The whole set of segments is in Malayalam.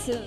Nesil.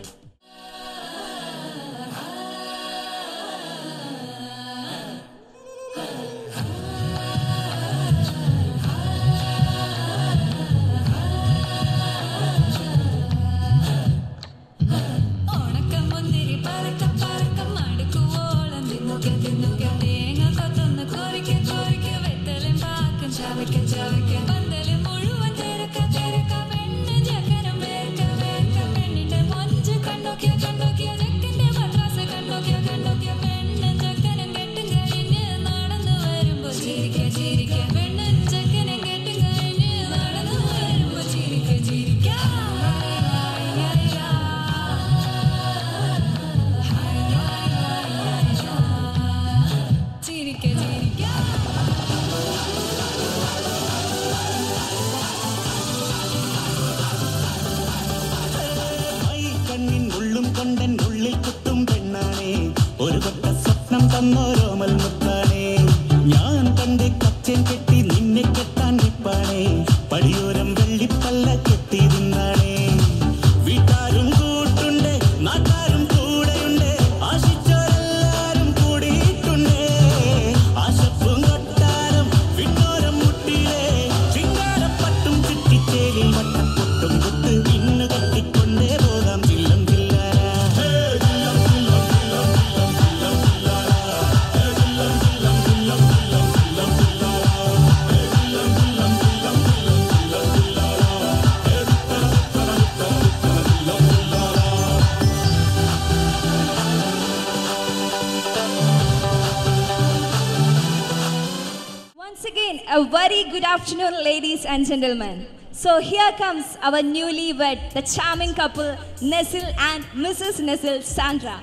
A very good afternoon, ladies and gentlemen. So here comes our newly wed, the charming couple, Nesil and Mrs. Nesil Sandra.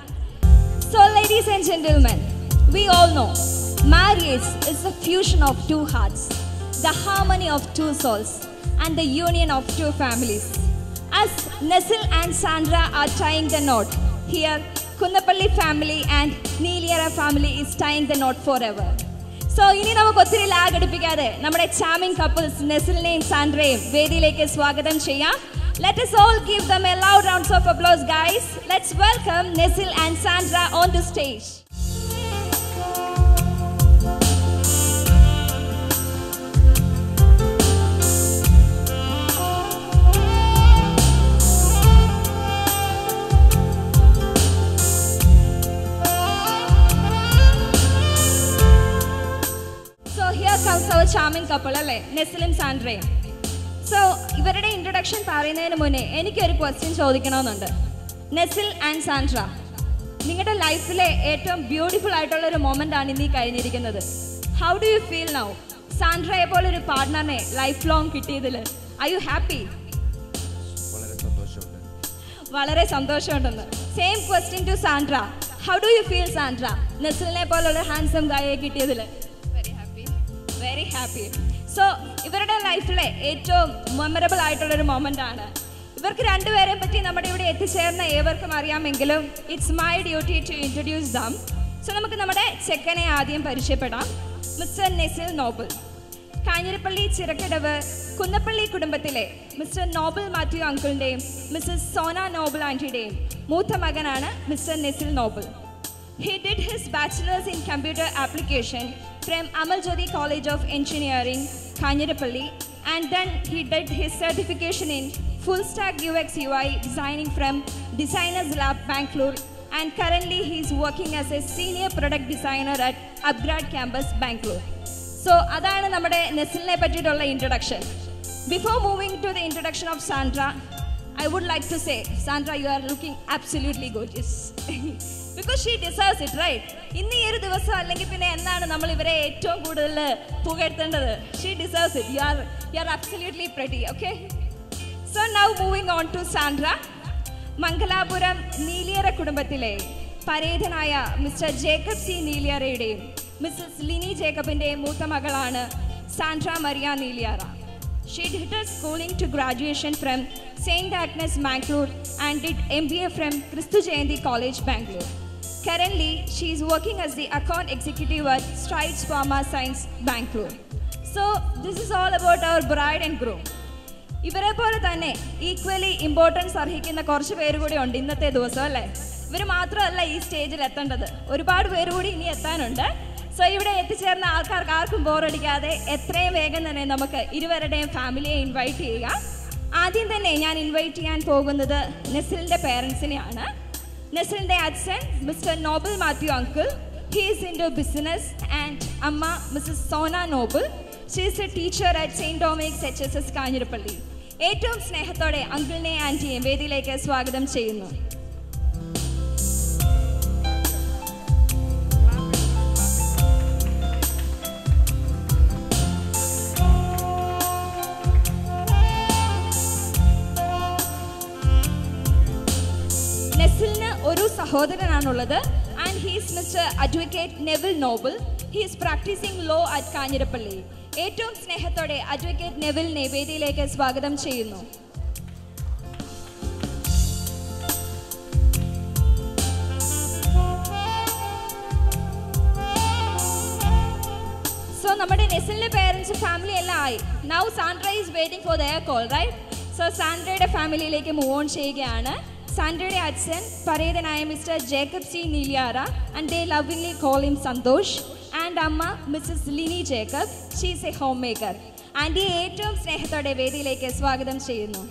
So ladies and gentlemen, we all know marriage is the fusion of two hearts, the harmony of two souls, and the union of two families. As Nesil and Sandra are tying the knot, here Kunnapalli family and Neeliyara family is tying the knot forever. So, ഇനി നമുക്ക് ഒത്തിരി ലാഗ് അടിപ്പിക്കാതെ നമ്മുടെ ചാമിംഗ് കപ്പിൾസ് നെസിലിനെയും സാൻഡ്രയും വേദിയിലേക്ക് സ്വാഗതം ചെയ്യാം. Let us all give them a loud round of applause, guys. Let's welcome Nesil and Sandra on the stage. Our charming couple, alle Nesil Sandrയും. So ഇവരുടെ ഇൻട്രൊഡക്ഷൻ പറയുന്നതിന് മുന്നേ എനിക്കൊരു ക്വസ്റ്റ്യൻ ചോദിക്കണമെന്നുണ്ട്. നെസിൽ ആൻഡ് സാൻഡ്ര, നിങ്ങളുടെ ലൈഫിലെ ഏറ്റവും ബ്യൂട്ടിഫുൾ ആയിട്ടുള്ള ഒരു മൊമെന്റ് ആണ് ഇന്ന് കഴിഞ്ഞിരിക്കുന്നത്. How do you feel now? സാൻഡ്രയെ പോലെ ഒരു പാർട്ട്ണറിനെ ലൈഫ് ലോങ് കിട്ടിയതിൽ ആർ യു ഹാപ്പി? വളരെ സന്തോഷമുണ്ടെന്ന്. Same question to Sandra. How do you feel Sandra, നെസിലിനെ പോലുള്ള ഹാൻസം ഗായെ കിട്ടിയതിൽ? Very happy. സോ ഇവരുടെ ലൈഫിലെ ഏറ്റവും മെമ്മറബിൾ ആയിട്ടുള്ളൊരു മൊമെൻ്റ് ആണ്. ഇവർക്ക് രണ്ടുപേരെ പറ്റി നമ്മുടെ ഇവിടെ എത്തിച്ചേർന്ന ഏവർക്കും അറിയാമെങ്കിലും it's my duty to introduce them. So നമുക്ക് നമ്മുടെ ചെക്കനെ ആദ്യം പരിചയപ്പെടാം. Mr Nesil Noble. കാഞ്ഞിരപ്പള്ളി ചിറക്കിടവ് കുന്നപ്പള്ളി കുടുംബത്തിലെ മിസ്റ്റർ നോബിൾ മാത്യു അങ്കിളിൻ്റെയും മിസ്സസ് സോന നോബിൾ ആൻറ്റിയുടെയും മൂത്ത മകനാണ് Mr Nesil Noble. He did his bachelor's in computer application from Amal Jyoti College of Engineering, Kanyirapalli, and then he did his certification in full stack UX UI designing from Designers Lab, Bangalore, and currently he is working as a senior product designer at Upgrad Campus, Bangalore. So അതാണ് നമ്മുടെ നെസിലിനെ പറ്റിയിട്ടുള്ള introduction. Before moving to the introduction of Sandra, I would like to say, Sandra, you are looking absolutely gorgeous. Because she deserves it, right? ഇന്ന് ഈ ഒരു ദിവസം അല്ലെങ്കിൽ പിന്നെ എന്നാണ് നമ്മൾ ഇവരെ ഏറ്റവും കൂടുതൽ പുകഴ്ത്തേണ്ടത്? She deserves it. You are absolutely pretty, okay? So now moving on to Sandra. Mangalapuram Neeliyara കുടുംബത്തിലെ പരേതനായ മിസ്റ്റർ ജേക്കബ് സി നീലിയറയുടെയും മിസ്സസ് ലിനി ജേക്കബിൻ്റെയും മൂത്ത മകളാണ് Sandra Maria Neeliyara. She did her schooling to graduation from St. Agnes, Bangalore, and did MBA from Christu Jayanti College, Bangalore. Currently, she is working as the account executive at Strides Pharma Science, Bangalore. So, this is all about our bride and groom. ഇവരെ പോലെ തന്നെ ഈക്വലി ഇമ്പോർട്ടൻസ് അർഹിക്കുന്ന കുറച്ച് പേര് കൂടി ഉണ്ട് ഇന്നത്തെ ദിവസം അല്ലേ. ഇവർ മാത്രമല്ല ഈ സ്റ്റേജിൽ എത്തേണ്ടത്, ഒരുപാട് പേര് കൂടി ഇനി എത്താനുണ്ട്. സോ ഇവിടെ എത്തിച്ചേർന്ന ആൾക്കാർക്ക് ആർക്കും ബോറടിക്കാതെ എത്രയും വേഗം തന്നെ നമുക്ക് ഇരുവരുടെയും ഫാമിലിയെ ഇൻവൈറ്റ് ചെയ്യുക. ആദ്യം തന്നെ ഞാൻ ഇൻവൈറ്റ് ചെയ്യാൻ പോകുന്നത് നെസിലിൻ്റെ പേരൻസിനെയാണ്. നെസിലിൻ്റെ അച്ഛൻ Mr Noble Mathew uncle, he is into business, and അമ്മ Mrs Sona Noble, she is a teacher at Saint Dominic's HSS Kanjirappally. ഏറ്റവും സ്നേഹത്തോടെ അങ്കിളിനെ ആൻറ്റിയെയും വേദിയിലേക്ക് സ്വാഗതം ചെയ്യുന്നു. നെസിലിന് ഒരു സഹോദരനാണുള്ളത്, and he is Mr advocate Nevil Noble. He is practising law at Kanjirappally. ഏറ്റവും സ്നേഹത്തോടെ അഡ്വക്കേറ്റ് നെവിലിനെ വേദിയിലേക്ക് സ്വാഗതം ചെയ്യുന്നു. സോ നമ്മുടെ നെസിലിന്റെ പേരൻസ് ഫാമിലി എല്ലാം ആയി. Now Sandra is waiting for their call, right? So സാൻഡ്രയുടെ ഫാമിലിയിലേക്ക് മൂവ് ഓൺ ചെയ്യുകയാണ്. സാൻഡ്രയുടെ അച്ഛൻ പരേതനായ mister Jacob C Neeliyara, and they lovely call him Santhosh. And അമ്മ Mrs Lini Jacob, she is a home maker. ആൻറ്റിയെ ഏറ്റവും സ്നേഹത്തോടെ വേദിയിലേക്ക് സ്വാഗതം ചെയ്യുന്നു.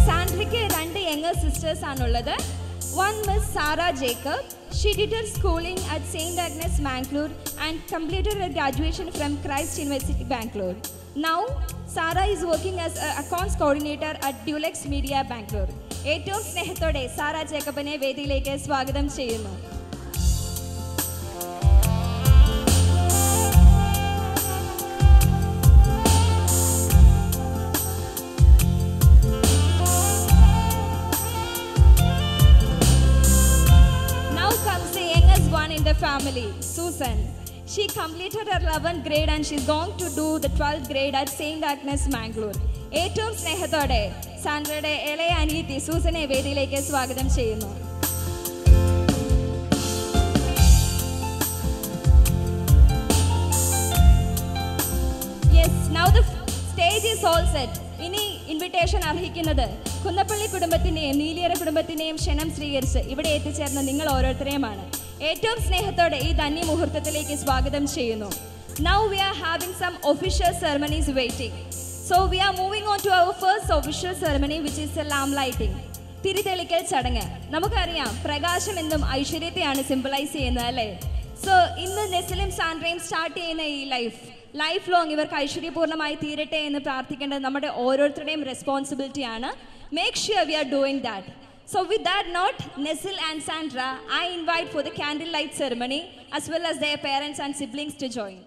സാൻഡ്രയ്ക്ക് 2 യങ്ങർ സിസ്റ്റേഴ്സ് ആണുള്ളത്. One Miss Sarah Jacob. She did her schooling at St. Agnes, Bangalore, and completed her graduation from Christ University, Bangalore. Now, Sarah is working as an accounts coordinator at Dulex Media, Bangalore. ഏറ്റവും സ്നേഹത്തോടെ സാറ ജേക്കബിനെ വേദിയിലേക്ക് സ്വാഗതം ചെയ്യുന്നു. The family, Susan. She completed her 11th grade and she's going to do the 12th grade at St. Agnes, Bangalore. ഏറ്റവും സ്നേഹത്തോടെ സാൻഡ്രയുടെ ഇളയ അനിയത്തി സൂസനെ വേദിയിലേക്ക് സ്വാഗതം ചെയ്യുന്നു. Yes, now the stage is all set. ഇനി ഇൻവിറ്റേഷൻ അർഹിക്കുന്നത് കുന്നപ്പള്ളി കുടുംബത്തിൻ്റെയും നീലിയറ കുടുംബത്തിൻ്റെയും ക്ഷണം സ്വീകരിച്ച് ഇവിടെ എത്തിച്ചേർന്ന നിങ്ങൾ ഓരോരുത്തരെയുമാണ്. ഏറ്റവും സ്നേഹത്തോടെ ഈ ധന്യ മുഹൂർത്തത്തിലേക്ക് സ്വാഗതം ചെയ്യുന്നു. Now we are having some official ceremonies waiting. So we are moving on to our first official ceremony, which is a lamp lighting. തിരിതെളിക്കൽ ചടങ്ങ്. നമുക്കറിയാം പ്രകാശം എന്നും ഐശ്വര്യത്തെയാണ് സിംബലൈസ് ചെയ്യുന്നത് അല്ലേ. സോ ഇന്ന് നെസിലും സാൻഡ്രയും സ്റ്റാർട്ട് ചെയ്യുന്ന ഈ ലൈഫ് ലോങ് ഇവർക്ക് ഐശ്വര്യപൂർണ്ണമായി തീരട്ടെ എന്ന് പ്രാർത്ഥിക്കേണ്ടത് നമ്മുടെ ഓരോരുത്തരുടെയും റെസ്പോൺസിബിലിറ്റിയാണ്. Make sure we are doing that. So with that note, Nesil and Sandra, I invite for the candlelight ceremony as well as their parents and siblings to join.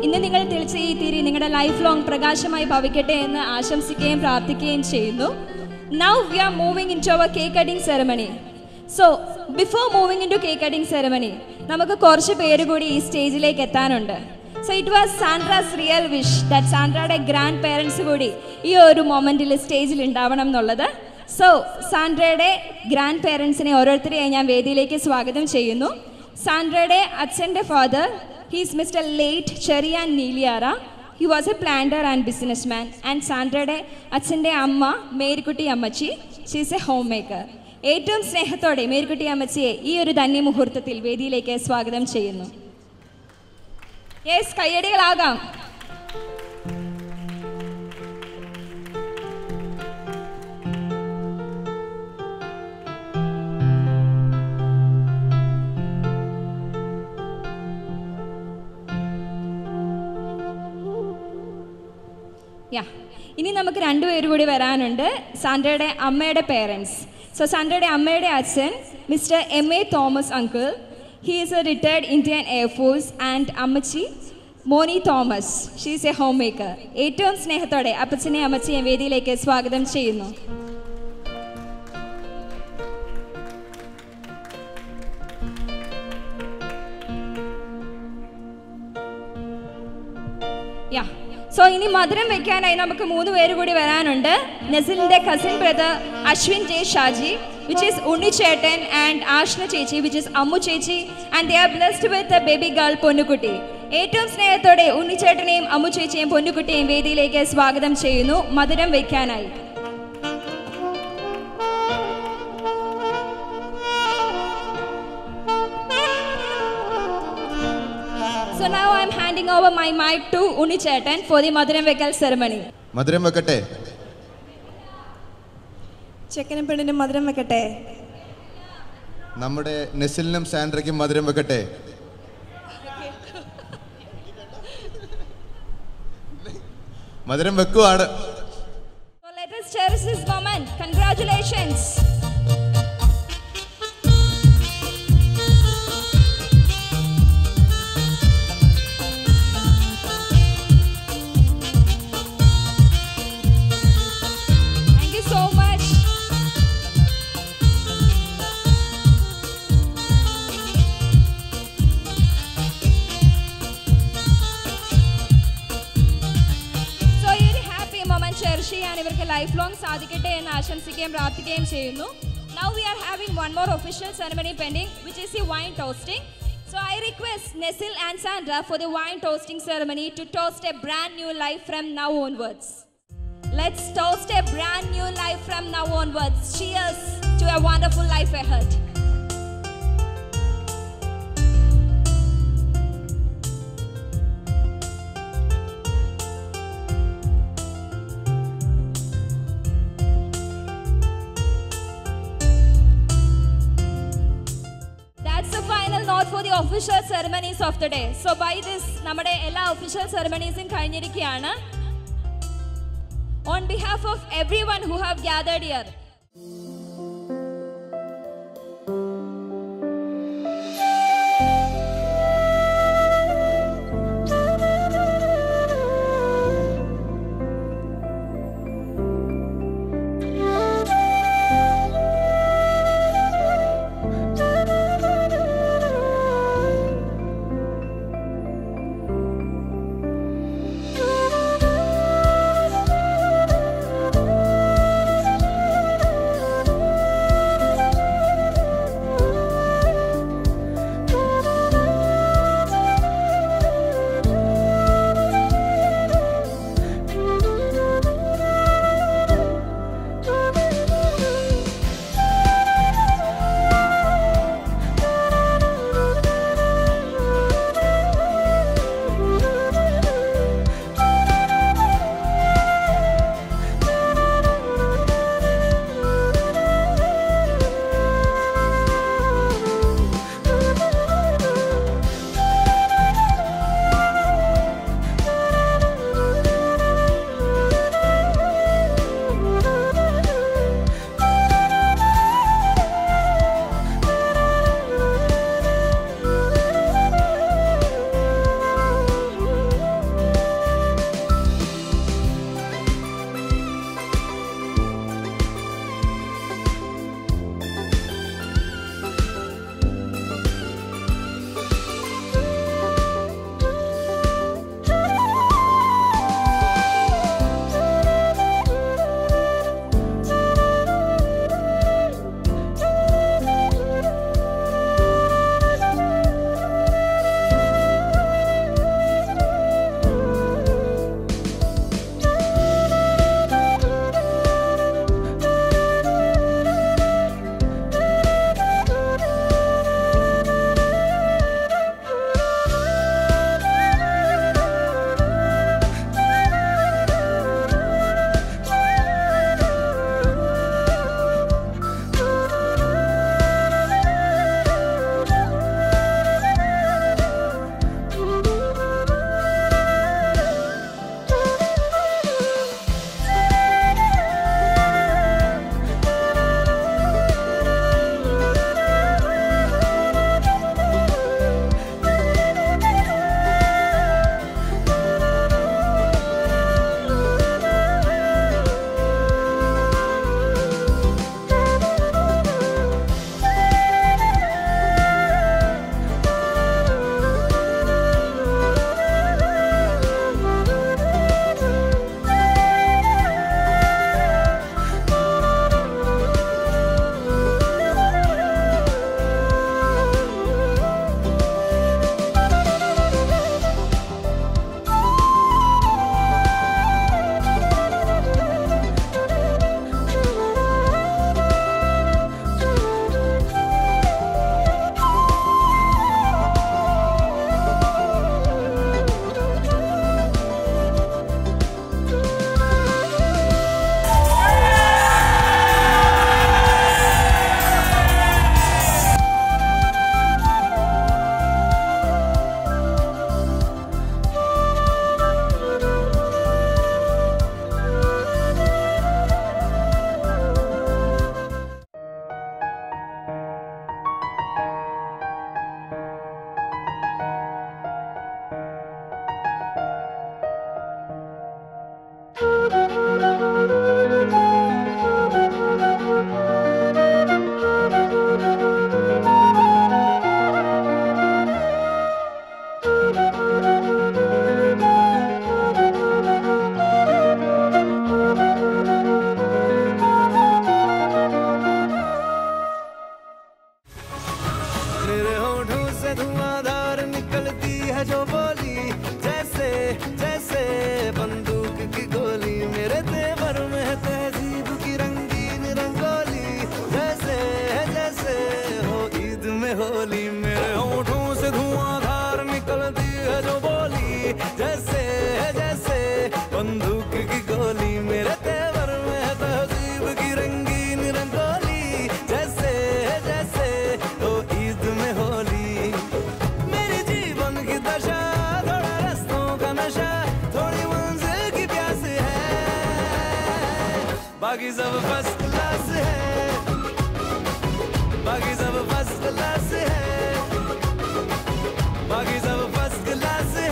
ഇന്ന് നിങ്ങൾ തെളിച്ച ഈ തിരി നിങ്ങളുടെ ലൈഫ് ലോങ് പ്രകാശമായി ഭവിക്കട്ടെ എന്ന് ആശംസിക്കുകയും പ്രാർത്ഥിക്കുകയും ചെയ്യുന്നു. Now we are moving into our cake cutting ceremony. So before moving into cake cutting ceremony, നമുക്ക് കുറച്ച് പേര് കൂടി ഈ സ്റ്റേജിലേക്ക് എത്താനുണ്ട്. So it was Sandra's real wish that സാൻഡ്രയുടെ ഗ്രാൻഡ് പേരൻസ് കൂടി ഈ ഒരു മൊമെന്റിൽ സ്റ്റേജിൽ ഉണ്ടാവണം എന്നുള്ളത്. സോ സാൻഡ്രയുടെ ഗ്രാൻഡ് പേരൻസിനെ ഓരോരുത്തരെയായി ഞാൻ വേദിയിലേക്ക് സ്വാഗതം ചെയ്യുന്നു. സാൻഡ്രയുടെ അച്ഛൻ്റെ father, he is Mr. Late Cherian Niliara. He was a planter and businessman. And സാൻഡ്രയുടെ അച്ഛൻ്റെ അമ്മ മേരിക്കുട്ടി അമ്മച്ചി, she is a homemaker. ഏറ്റവും സ്നേഹത്തോടെ മേരിക്കുട്ടി അമ്മച്ചിയെ ഈ ഒരു ധന്യ മുഹൂർത്തത്തിൽ വേദിയിലേക്ക് സ്വാഗതം ചെയ്യുന്നു. യെസ്, കയ്യടികളാകാം. ഇനി നമുക്ക് രണ്ടുപേരും കൂടി വരാനുണ്ട്, സാൻഡ്രയുടെ അമ്മയുടെ പേരൻസ്. സോ സാൻഡ്രയുടെ അമ്മയുടെ അച്ഛൻ mister M.A. Thomas uncle, he is a retired Indian air force. And അമ്മച്ചി Moni Thomas, she is a home maker. ഏറ്റവും സ്നേഹത്തോടെ അപ്പച്ചനെയും അമ്മച്ചിയെയും വേദിയിലേക്ക് സ്വാഗതം ചെയ്യുന്നു. സോ ഇനി മധുരം വെക്കാനായി നമുക്ക് 3 പേര് കൂടി വരാനുണ്ട്. നെസിലിന്റെ cousin brother Ashwin J Shaji, which is Unni Chetan, and Ashna Chechi, which is Ammu Chechi, and they are blessed with a baby girl Ponnukutti. ഏറ്റവും സ്നേഹത്തോടെ ഉണ്ണി ചേട്ടനെയും അമ്മു ചേച്ചിയെയും പൊന്നുകുട്ടിയെയും വേദിയിലേക്ക് സ്വാഗതം ചെയ്യുന്നു മധുരം വെക്കാനായി. So now I am handing over my mic to Unni Chetan for the Madhuram Vekkal ceremony. Madhuram vekkate. ചെക്കനും പെണ്ണിനും മധുരം വെക്കട്ടെ. നമ്മുടെ നെസിലിനും സാൻഡ്രയ്ക്കും മധുരം വെക്കട്ടെ. മധുരം വെക്കുവാണ്. So let us cherish this moment. Congratulations. Life long സാധിക്കട്ടെ എന്ന് ആശംസിക്കുകയും പ്രാർത്ഥിക്കുകയും ചെയ്യുന്നു. Now we are having one more official ceremony pending, which is the wine toasting. So I request Nesil and Sandra for the wine toasting ceremony to toast a brand new life from now onwards. Let's toast a brand new life from now onwards. Cheers to a wonderful life ahead. For the official ceremonies of the day. So by this നമ്മുടെ എല്ലാ official ceremonies കഴിഞ്ഞിരിക്കുകയാണ്. On behalf of everyone who have gathered here, बाकी सब फर्स्ट क्लास है, बाकी सब फर्स्ट क्लास है, बाकी सब फर्स्ट क्लास है,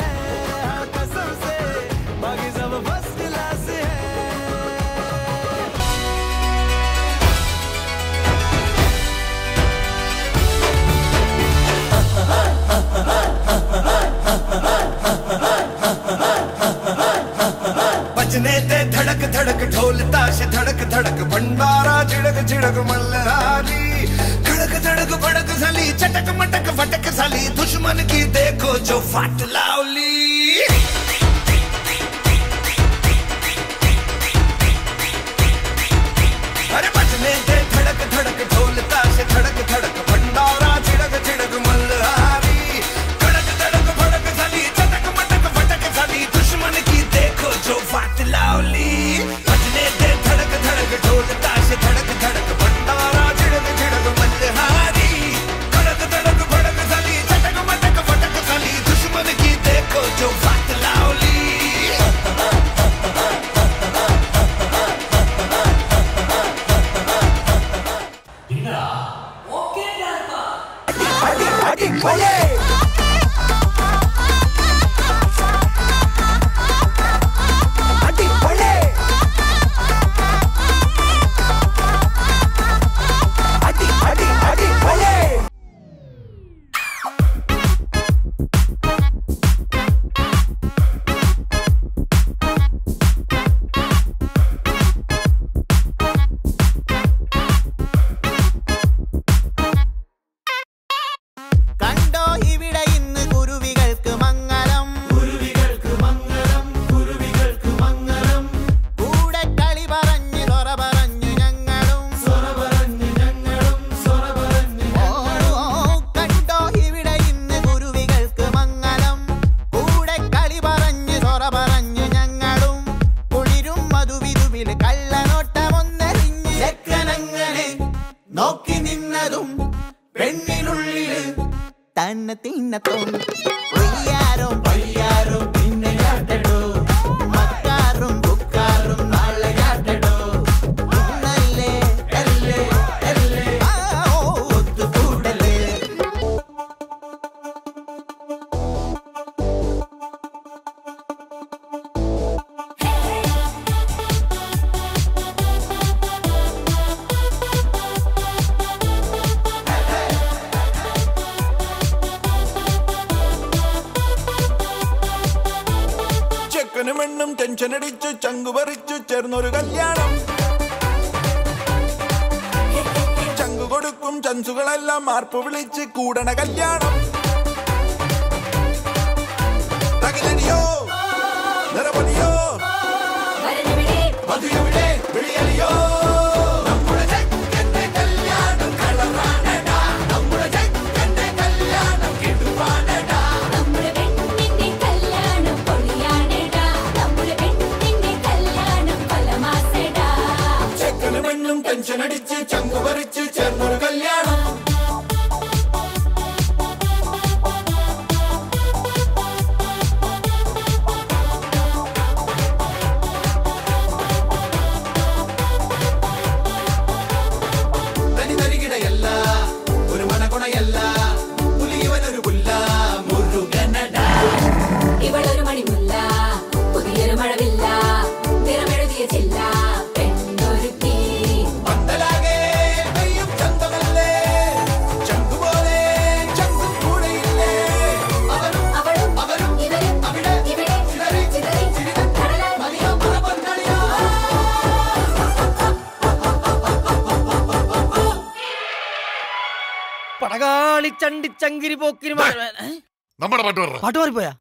हाँ कसम से बाकी सब फर्स्ट क्लास है। बजने ते धड़क धड़क ढोल ताश धड़क धड़क भंडारा झिड़क झिड़क मल्हारी खड़क धड़क भड़क साली चटक मटक फटक साली दुश्मन की देखो जो फाट लावली। अरे बजने ते धड़क धड़क ढोल ताश धड़क धड़क भंडारा झिड़क झिड़क मल्हारी खड़क धड़क भड़क साली चटक मटक फटक साली दुश्मन की देखो जो फाट लावली। बजने दे धड़क धड़क ढोल ताश धड़क धड़क भंडारा झिड़क झिड़क मल्हारी खड़क धड़क भड़क साली चटक मटक फटक साली दुश्मन की देखो जो फाट लावली। ടെൻഷനടിച്ചു ചങ്കുപറിച്ചു ചേർന്നൊരു കല്യാണം ചങ്കു കൊടുക്കും ചൻസുകളെല്ലാം മാർപ്പ് വിളിച്ച് കൂടണ കല്യാണം തകിലടിയോ നിറപൊലിയോ മധുയവിടെ വിളിയലിയോ ടെൻഷനടിച്ച് ചങ്കുപറിച്ച് ചേർന്നൊരു കല്യാണം തനി തരികിടയല്ല ഒരു മനകുണയല്ല പുലിയവനൊരു പുല്ല മുരുകനട ഇവളൊരു മണിമുല്ല പുതിയൊരു മഴവില്ല നിറമെഴുതിയ ചില്ല ചണ്ടിച്ചങ്കിരി പോക്കിന് നമ്മുടെ പാട്ട് പാട്ട് മാറിപ്പോയാ.